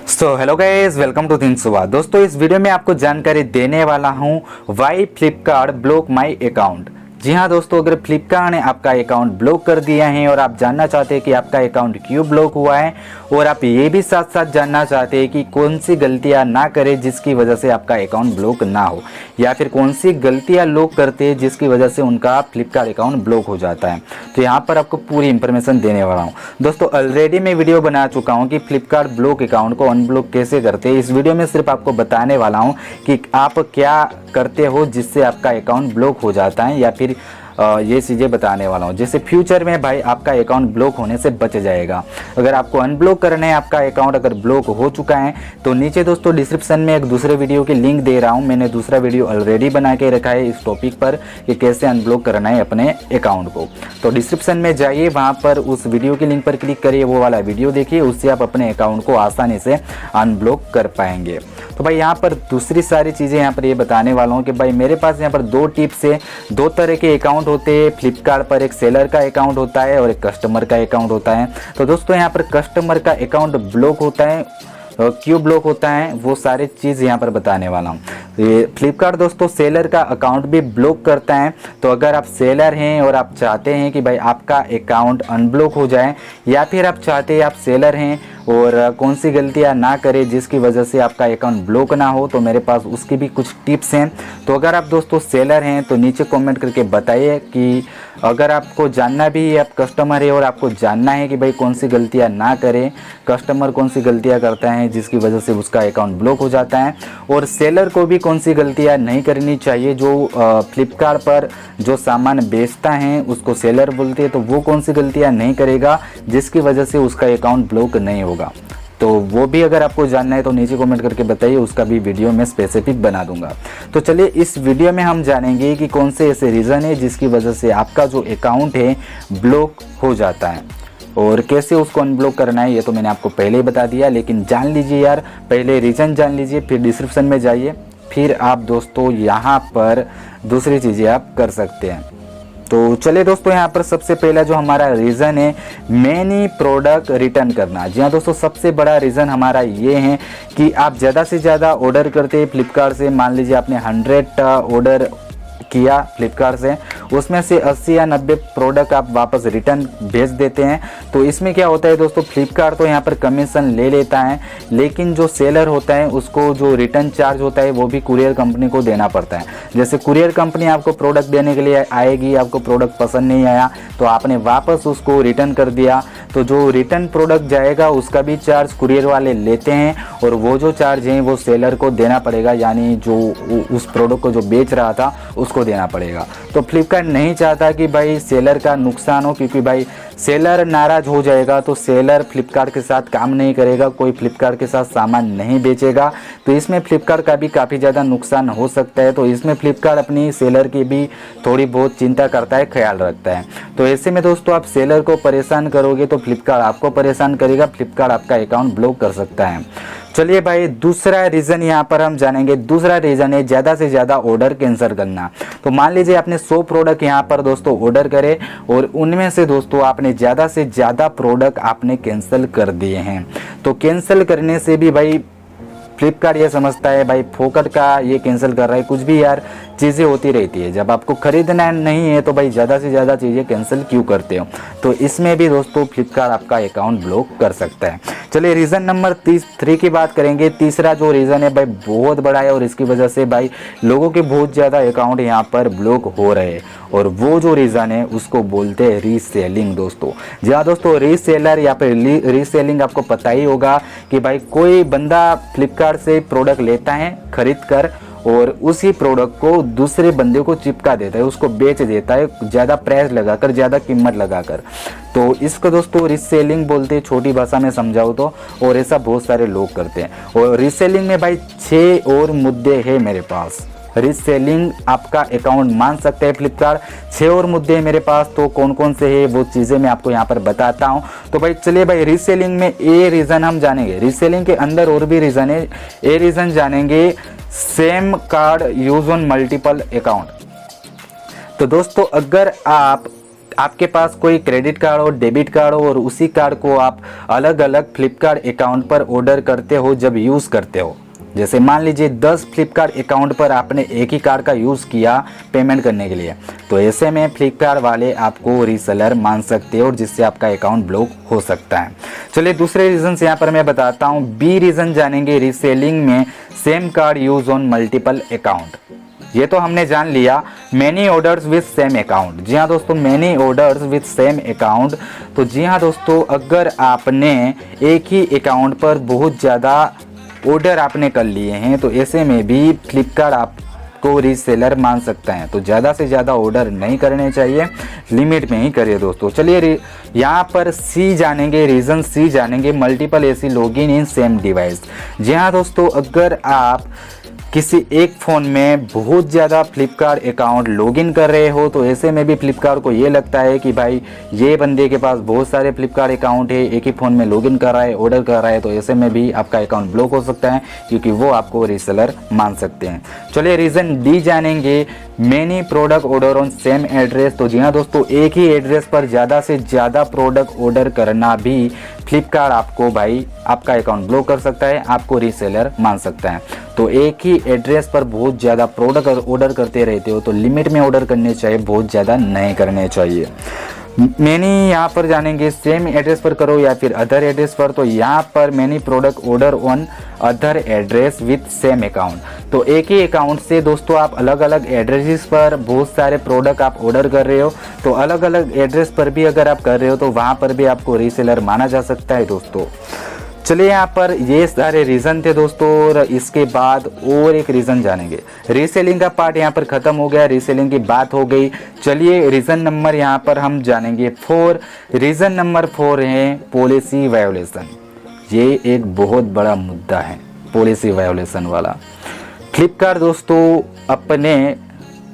Hello guys, welcome to think Subah. दोस्तों, इस video में आपको जानकारी देने वाला हूं why Flipkart block my account. जी हां दोस्तों, अगर फ्लिपकार्ट ने आपका अकाउंट ब्लॉक कर दिया है और आप जानना चाहते हैं कि आपका अकाउंट क्यों ब्लॉक हुआ है, और आप ये भी साथ साथ जानना चाहते हैं कि कौन सी गलतियां ना करें जिसकी वजह से आपका अकाउंट ब्लॉक ना हो, या फिर कौन सी गलतियां लोग करते हैं जिसकी वजह से उनका फ्लिपकार्ट अकाउंट ब्लॉक हो जाता है, तो यहाँ पर आपको पूरी इंफॉर्मेशन देने वाला हूँ। दोस्तों, ऑलरेडी मैं वीडियो बना चुका हूँ कि फ्लिपकार्ट ब्लॉक अकाउंट को अनब्लॉक कैसे करते हैं। इस वीडियो में सिर्फ आपको बताने वाला हूँ कि आप क्या करते हो जिससे आपका अकाउंट ब्लॉक हो जाता है, या फिर ये चीज़ें बताने वाला हूँ जिससे फ्यूचर में भाई आपका अकाउंट ब्लॉक होने से बच जाएगा। अगर आपको अनब्लॉक करना है, आपका अकाउंट अगर ब्लॉक हो चुका है, तो नीचे दोस्तों डिस्क्रिप्शन में एक दूसरे वीडियो की लिंक दे रहा हूँ। मैंने दूसरा वीडियो ऑलरेडी बना के रखा है इस टॉपिक पर कि कैसे अनब्लॉक करना है अपने अकाउंट को। तो डिस्क्रिप्शन में जाइए, वहाँ पर उस वीडियो के लिंक पर क्लिक करिए, वो वाला वीडियो देखिए, उससे आप अपने अकाउंट को आसानी से अनब्लॉक कर पाएंगे। तो भाई यहाँ पर दूसरी सारी चीज़ें यहाँ पर ये बताने वाला हूँ कि भाई मेरे पास यहाँ पर दो टिप्स है। दो तरह के अकाउंट होते हैं फ्लिपकार्ट पर, एक सेलर का अकाउंट होता है और एक कस्टमर का अकाउंट होता है। तो दोस्तों, यहाँ पर कस्टमर का अकाउंट ब्लॉक होता है, क्यों ब्लॉक होता है वो सारी चीज़ यहाँ पर बताने वाला हूँ। ये फ्लिपकार्ट दोस्तों सेलर का अकाउंट भी ब्लॉक करता है। तो अगर आप सेलर हैं और आप चाहते हैं कि भाई आपका अकाउंट अनब्लॉक हो जाए, या फिर आप चाहते हैं आप सेलर हैं और कौन सी गलतियां ना करें जिसकी वजह से आपका अकाउंट ब्लॉक ना हो, तो मेरे पास उसकी भी कुछ टिप्स हैं। तो अगर आप दोस्तों सेलर हैं तो नीचे कमेंट करके बताइए कि अगर आपको जानना भी है, आप कस्टमर है और आपको जानना है कि भाई कौन सी गलतियां ना करें, कस्टमर कौन सी गलतियां करता है जिसकी वजह से उसका अकाउंट ब्लॉक हो जाता है, और सेलर को भी कौन सी गलतियां नहीं करनी चाहिए। जो फ्लिपकार्ट पर जो सामान बेचता है उसको सेलर बोलते हैं, तो वो कौन सी गलतियां नहीं करेगा जिसकी वजह से उसका अकाउंट ब्लॉक नहीं होगा। तो वो भी अगर आपको जानना है तो नीचे कमेंट करके बताइए, उसका भी वीडियो मैं स्पेसिफिक बना दूंगा। तो चलिए इस वीडियो में हम जानेंगे कि कौन से ऐसे रीज़न है जिसकी वजह से आपका जो अकाउंट है ब्लॉक हो जाता है, और कैसे उसको अनब्लॉक करना है ये तो मैंने आपको पहले ही बता दिया। लेकिन जान लीजिए यार, पहले रीज़न जान लीजिए, फिर डिस्क्रिप्शन में जाइए, फिर आप दोस्तों यहाँ पर दूसरी चीज़ें आप कर सकते हैं। तो चलिए दोस्तों, यहाँ पर सबसे पहला जो हमारा रीज़न है मैनी प्रोडक्ट रिटर्न करना। जी हाँ दोस्तों, सबसे बड़ा रीज़न हमारा ये है कि आप ज़्यादा से ज़्यादा ऑर्डर करते हैं फ्लिपकार्ट से। मान लीजिए आपने 100 ऑर्डर किया फ्लिपकार्ट से, उसमें से 80 या 90 प्रोडक्ट आप वापस रिटर्न भेज देते हैं। तो इसमें क्या होता है दोस्तों, फ्लिपकार्ट तो यहाँ पर कमीशन ले लेता है, लेकिन जो सेलर होता है उसको जो रिटर्न चार्ज होता है वो भी कुरियर कंपनी को देना पड़ता है। जैसे कुरियर कंपनी आपको प्रोडक्ट देने के लिए आएगी, आपको प्रोडक्ट पसंद नहीं आया तो आपने वापस उसको रिटर्न कर दिया, तो जो रिटर्न प्रोडक्ट जाएगा उसका भी चार्ज कुरियर वाले लेते हैं, और वो जो चार्ज है वो सेलर को देना पड़ेगा, यानी जो उस प्रोडक्ट को जो बेच रहा था उसको देना पड़ेगा। तो फ्लिपकार्ट नहीं चाहता कि भाई सेलर का नुकसान हो, क्योंकि भाई सेलर नाराज हो जाएगा तो सेलर फ्लिपकार्ट के साथ काम नहीं करेगा, कोई फ्लिपकार्ट के साथ सामान नहीं बेचेगा, तो इसमें फ्लिपकार्ट का भी काफ़ी ज़्यादा नुकसान हो सकता है। तो इसमें फ्लिपकार्ट अपनी सेलर की भी थोड़ी बहुत चिंता करता है, ख्याल रखता है। तो ऐसे में दोस्तों आप सेलर को परेशान करोगे तो फ्लिपकार्ट आपको परेशान करेगा, फ्लिपकार्ट आपका अकाउंट ब्लॉक कर सकता है। चलिए भाई, दूसरा रीज़न यहाँ पर हम जानेंगे। दूसरा रीज़न है ज़्यादा से ज़्यादा ऑर्डर कैंसिल करना। तो मान लीजिए आपने 100 प्रोडक्ट यहाँ पर दोस्तों ऑर्डर करे, और उनमें से दोस्तों आपने ज़्यादा से ज़्यादा प्रोडक्ट आपने कैंसिल कर दिए हैं। तो कैंसिल करने से भी भाई फ्लिपकार्ट ये समझता है भाई फोकट का ये कैंसिल कर रहा है, कुछ भी यार चीज़ें होती रहती है, जब आपको खरीदना नहीं है तो भाई ज़्यादा से ज़्यादा चीज़ें कैंसिल क्यों करते हो। तो इसमें भी दोस्तों फ्लिपकार्ट आपका अकाउंट ब्लॉक कर सकता है। चलिए रीज़न नंबर 3 की बात करेंगे। तीसरा जो रीज़न है भाई बहुत बड़ा है, और इसकी वजह से भाई लोगों के बहुत ज़्यादा अकाउंट यहाँ पर ब्लॉक हो रहे हैं, और वो जो रीज़न है उसको बोलते हैं रीसेलिंग दोस्तों। जहाँ दोस्तों रीसेलर या फिर रीसेलिंग आपको पता ही होगा कि भाई कोई बंदा फ्लिपकार्ट से प्रोडक्ट लेता है खरीद कर, और उसी प्रोडक्ट को दूसरे बंदे को चिपका देता है, उसको बेच देता है ज़्यादा प्राइस लगाकर, ज़्यादा कीमत लगाकर। तो इसको दोस्तों रीसेलिंग बोलते हैं, छोटी भाषा में समझाओ तो, और ऐसा बहुत सारे लोग करते हैं। और रीसेलिंग में भाई 6 और मुद्दे हैं मेरे पास। रीसेलिंग आपका अकाउंट मान सकते हैं फ्लिपकार्ट, 6 और मुद्दे हैं मेरे पास। तो कौन कौन से है वो चीज़ें मैं आपको यहाँ पर बताता हूँ। तो भाई चलिए भाई, रीसेलिंग में ए रीज़न हम जानेंगे। रीसेलिंग के अंदर और भी रीज़न है। ए रीज़न जानेंगे same card use on multiple account. तो दोस्तों अगर आप आपके पास कोई क्रेडिट कार्ड हो, डेबिट कार्ड हो और उसी कार्ड को आप अलग अलग फ्लिपकार्ट अकाउंट पर ऑर्डर करते हो जब यूज़ करते हो। जैसे मान लीजिए 10 फ्लिपकार्ट अकाउंट पर आपने एक ही कार्ड का यूज़ किया पेमेंट करने के लिए, तो ऐसे में फ्लिपकार्ट वाले आपको रीसेलर मान सकते हो और जिससे आपका अकाउंट ब्लॉक हो सकता है। चलिए दूसरे रीजन यहाँ पर मैं बताता हूँ। बी रीज़न जानेंगे, रीसेलिंग में same card use on multiple account. ये तो हमने जान लिया। Many orders with same account. जी हाँ दोस्तों, many orders with same account. तो जी हाँ दोस्तों, अगर आपने एक ही अकाउंट पर बहुत ज़्यादा ऑर्डर आपने कर लिए हैं तो ऐसे में भी फ्लिपकार्ट आपको रीसेलर मान सकता है। तो ज़्यादा से ज़्यादा ऑर्डर नहीं करने चाहिए, लिमिट में ही करिए दोस्तों। चलिए यहाँ पर सी जानेंगे, रीज़न सी जानेंगे, multiple AC login in same device. जी हाँ दोस्तों, अगर आप किसी एक फ़ोन में बहुत ज़्यादा फ्लिपकार्ट अकाउंट लॉगिन कर रहे हो तो ऐसे में भी फ्लिपकार्ट को ये लगता है कि भाई ये बंदे के पास बहुत सारे फ्लिपकार्ट अकाउंट है, एक ही फ़ोन में लॉगिन कर रहा है, ऑर्डर कर रहा है, तो ऐसे में भी आपका अकाउंट ब्लॉक हो सकता है क्योंकि वो आपको रीसेलर मान सकते हैं। चलिए रीज़न डी जानेंगे, many product order on same address. तो जी हाँ दोस्तों, एक ही एड्रेस पर ज़्यादा से ज़्यादा प्रोडक्ट ऑर्डर करना भी फ्लिपकार्ट आपको भाई आपका अकाउंट ब्लॉक कर सकता है, आपको रीसेलर मान सकता है। तो एक ही एड्रेस पर बहुत ज़्यादा प्रोडक्ट ऑर्डर करते रहते हो तो लिमिट में ऑर्डर करने चाहिए, बहुत ज़्यादा नहीं करने चाहिए। मैनी यहाँ पर जानेंगे, सेम एड्रेस पर करो या फिर अदर एड्रेस पर। तो यहाँ पर many product order on other address with same account. तो एक ही अकाउंट से दोस्तों आप अलग अलग एड्रेसेस पर बहुत सारे प्रोडक्ट आप ऑर्डर कर रहे हो, तो अलग अलग एड्रेस पर भी अगर आप कर रहे हो तो वहाँ पर भी आपको रीसेलर माना जा सकता है दोस्तों। चलिए यहाँ पर ये सारे रीज़न थे दोस्तों, और इसके बाद और एक रीज़न जानेंगे। रीसेलिंग का पार्ट यहाँ पर ख़त्म हो गया, रीसेलिंग की बात हो गई। चलिए रीज़न नंबर यहाँ पर हम जानेंगे 4। रीज़न नंबर 4 है पॉलिसी वायोलेशन। ये एक बहुत बड़ा मुद्दा है पॉलिसी वायोलेशन वाला। फ्लिपकार्ट दोस्तों अपने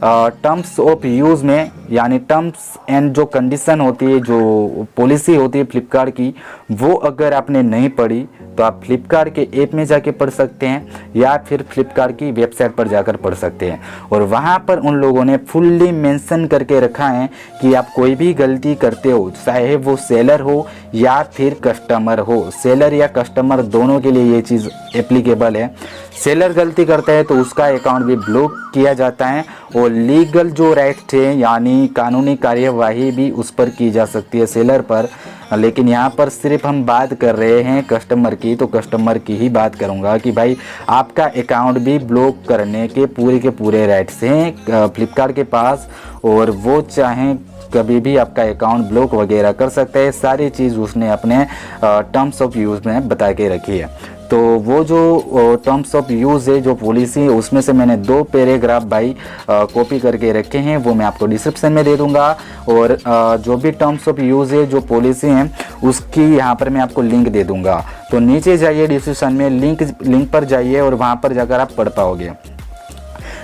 टर्म्स ऑफ यूज़ में, यानी टर्म्स एंड जो कंडीशन होती है, जो पॉलिसी होती है फ्लिपकार्ट की, वो अगर आपने नहीं पढ़ी तो आप फ्लिपकार्ट के ऐप में जाके पढ़ सकते हैं या फिर फ्लिपकार्ट की वेबसाइट पर जाकर पढ़ सकते हैं। और वहाँ पर उन लोगों ने फुल्ली मेंशन करके रखा है कि आप कोई भी गलती करते हो, चाहे वो सेलर हो या फिर कस्टमर हो, सेलर या कस्टमर दोनों के लिए ये चीज़ एप्लीकेबल है। सेलर गलती करता है तो उसका अकाउंट भी ब्लॉक किया जाता है और लीगल जो राइट है यानी कानूनी कार्यवाही भी उस पर की जा सकती है सेलर पर। लेकिन यहाँ पर सिर्फ हम बात कर रहे हैं कस्टमर की, तो कस्टमर की ही बात करूँगा कि भाई आपका अकाउंट भी ब्लॉक करने के पूरे राइट्स हैं फ्लिपकार्ट के पास, और वो चाहें कभी भी आपका अकाउंट ब्लॉक वगैरह कर सकता है। सारी चीज़ उसने अपने टर्म्स ऑफ यूज़ में बता के रखी है। तो वो जो टर्म्स ऑफ यूज़ है, जो पॉलिसी है, उसमें से मैंने 2 पैराग्राफ भाई कॉपी करके रखे हैं, वो मैं आपको डिस्क्रिप्शन में दे दूंगा। और जो भी टर्म्स ऑफ यूज़ है, जो पॉलिसी हैं, उसकी यहाँ पर मैं आपको लिंक दे दूंगा। तो नीचे जाइए डिस्क्रिप्शन में, लिंक पर जाइए और वहाँ पर जाकर आप पढ़ पाओगे।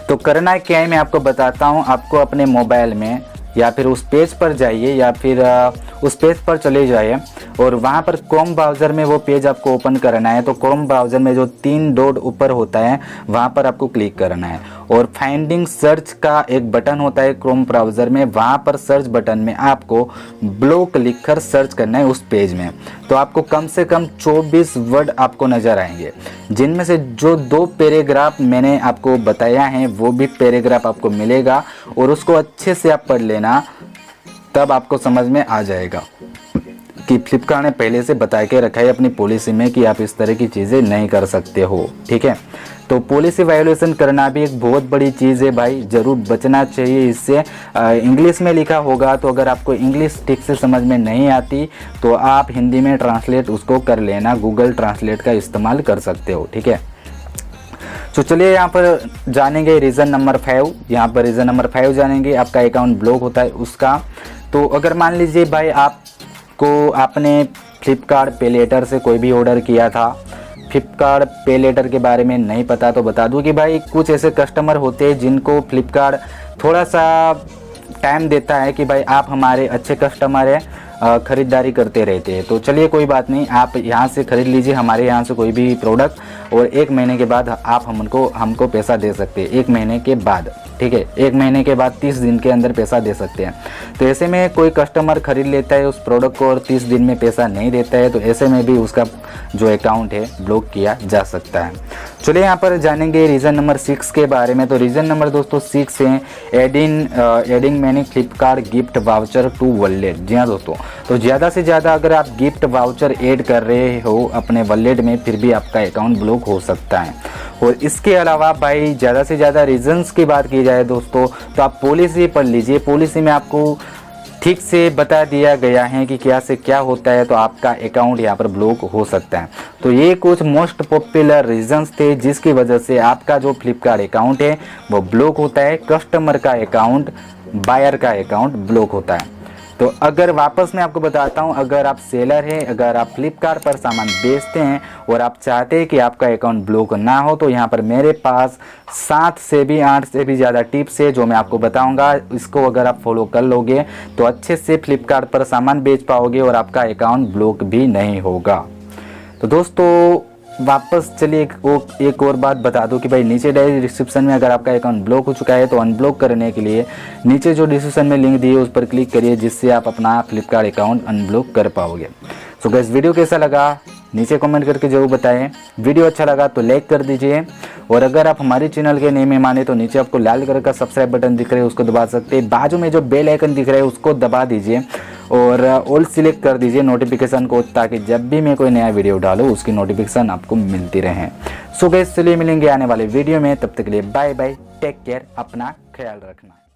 तो करना क्या है मैं आपको बताता हूँ। आपको अपने मोबाइल में या फिर उस पेज पर जाइए या फिर उस पेज पर चले जाइए और वहाँ पर क्रोम ब्राउज़र में वो पेज आपको ओपन करना है। तो क्रोम ब्राउज़र में जो 3 डॉट ऊपर होता है वहाँ पर आपको क्लिक करना है और फाइंडिंग सर्च का एक बटन होता है क्रोम ब्राउज़र में, वहाँ पर सर्च बटन में आपको ब्लॉक लिखकर सर्च करना है उस पेज में। तो आपको कम से कम 24 वर्ड आपको नज़र आएंगे, जिनमें से जो 2 पैराग्राफ मैंने आपको बताया है वो भी पैराग्राफ आपको मिलेगा और उसको अच्छे से आप पढ़ लेना, तब आपको समझ में आ जाएगा कि फ्लिपकार्ट ने पहले से बता के रखा है अपनी पॉलिसी में कि आप इस तरह की चीज़ें नहीं कर सकते हो। ठीक है, तो पॉलिसी वायोलेशन करना भी एक बहुत बड़ी चीज़ है भाई, ज़रूर बचना चाहिए इससे। इंग्लिश में लिखा होगा तो अगर आपको इंग्लिश ठीक से समझ में नहीं आती तो आप हिंदी में ट्रांसलेट उसको कर लेना, गूगल ट्रांसलेट का इस्तेमाल कर सकते हो। ठीक है, तो चलिए यहाँ पर जानेंगे रीज़न नंबर 5। यहाँ पर रीज़न नंबर 5 जानेंगे, आपका अकाउंट ब्लॉक होता है उसका। तो अगर मान लीजिए भाई आपने फ्लिपकार्ट पे लेटर से कोई भी ऑर्डर किया था, फ्लिपकार्ट पे लेटर के बारे में नहीं पता, तो बता दूं कि भाई कुछ ऐसे कस्टमर होते हैं जिनको फ्लिपकार्ट थोड़ा सा टाइम देता है कि भाई आप हमारे अच्छे कस्टमर हैं, ख़रीदारी करते रहते हैं। तो चलिए कोई बात नहीं, आप यहाँ से ख़रीद लीजिए, हमारे यहाँ से कोई भी प्रोडक्ट और 1 महीने के बाद आप हमको पैसा दे सकते हैं, 1 महीने के बाद, ठीक है। 1 महीने के बाद 30 दिन के अंदर पैसा दे सकते हैं। तो ऐसे में कोई कस्टमर खरीद लेता है उस प्रोडक्ट को और 30 दिन में पैसा नहीं देता है, तो ऐसे में भी उसका जो अकाउंट है ब्लॉक किया जा सकता है। चलिए यहाँ पर जानेंगे रीज़न नंबर 6 के बारे में। तो रीज़न नंबर दोस्तों 6 है adding many Flipkart gift voucher to wallet. जी हाँ दोस्तों, तो ज़्यादा से ज़्यादा अगर आप गिफ्ट वाउचर ऐड कर रहे हो अपने वॉलेट में, फिर भी आपका अकाउंट ब्लॉक हो सकता है। और इसके अलावा भाई ज़्यादा से ज़्यादा रीजंस की बात की जाए दोस्तों, तो आप पॉलिसी पढ़ लीजिए। पॉलिसी में आपको ठीक से बता दिया गया है कि क्या से क्या होता है, तो आपका अकाउंट यहाँ पर ब्लॉक हो सकता है। तो ये कुछ मोस्ट पॉपुलर रीजंस थे जिसकी वजह से आपका जो फ्लिपकार्ट अकाउंट है वो ब्लॉक होता है, कस्टमर का अकाउंट, बायर का अकाउंट ब्लॉक होता है। तो अगर वापस मैं आपको बताता हूं, अगर आप सेलर हैं, अगर आप फ्लिपकार्ट पर सामान बेचते हैं और आप चाहते हैं कि आपका अकाउंट ब्लॉक ना हो, तो यहाँ पर मेरे पास 7 से भी 8 से भी ज़्यादा टिप्स है जो मैं आपको बताऊंगा। इसको अगर आप फॉलो कर लोगे तो अच्छे से फ्लिपकार्ट पर सामान बेच पाओगे और आपका अकाउंट ब्लॉक भी नहीं होगा। तो दोस्तों वापस चलिए एक और बात बता दूं कि भाई नीचे डिस्क्रिप्शन में अगर आपका अकाउंट ब्लॉक हो चुका है तो अनब्लॉक करने के लिए नीचे जो डिस्क्रिप्शन में लिंक दी है उस पर क्लिक करिए, जिससे आप अपना फ्लिपकार्ट अकाउंट अनब्लॉक कर पाओगे। सो गाइस, वीडियो कैसा लगा नीचे कमेंट करके जरूर बताएं। वीडियो अच्छा लगा तो लाइक कर दीजिए, और अगर आप हमारे चैनल के नए मेहमान हैं तो नीचे आपको लाल कलर का सब्सक्राइब बटन दिख रहा है उसको दबा सकते हैं। बाजू में जो बेल आइकन दिख रहा है उसको दबा दीजिए और ऑल सिलेक्ट कर दीजिए नोटिफिकेशन को, ताकि जब भी मैं कोई नया वीडियो डालूँ उसकी नोटिफिकेशन आपको मिलती रहे। सो गाइस, चलिए मिलेंगे आने वाले वीडियो में, तब तक के लिए बाय बाय, टेक केयर, अपना ख्याल रखना।